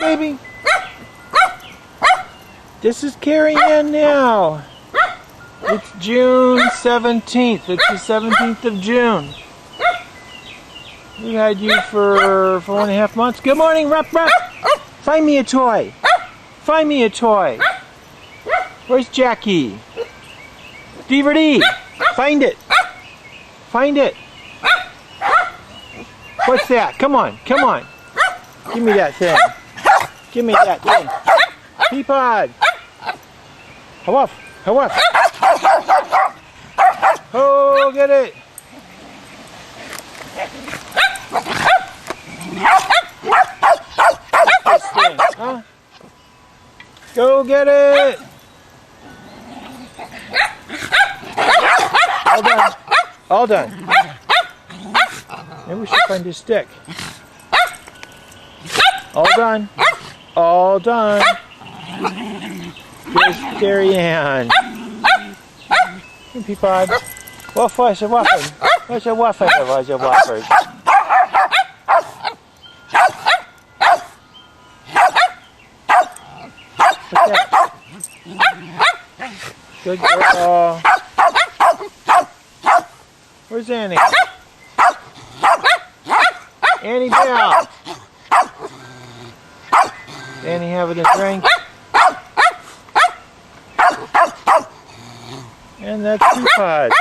baby. This is Kariann now. It's June 17th. It's the 17th of June. We had you for 4.5 months. Good morning, Ruff Ruff. Find me a toy. Find me a toy. Where's Jackie? Deaver D. Find it. Find it. What's that? Come on. Come on. Give me that thing. Give me that thing. Peapod. Hawuff. Hawuff. Oh, get it. This thing, huh? Go get it. All done. All done. Maybe we should find his stick. All done. All done. There's Kariann. Hey, Peapod. Wuff, what's a wuffin? What's a wuffin? What's a wuffin? What's that? Good girl. Where's Annie? Annie Bell. Annie having a drink. And that's Peapod.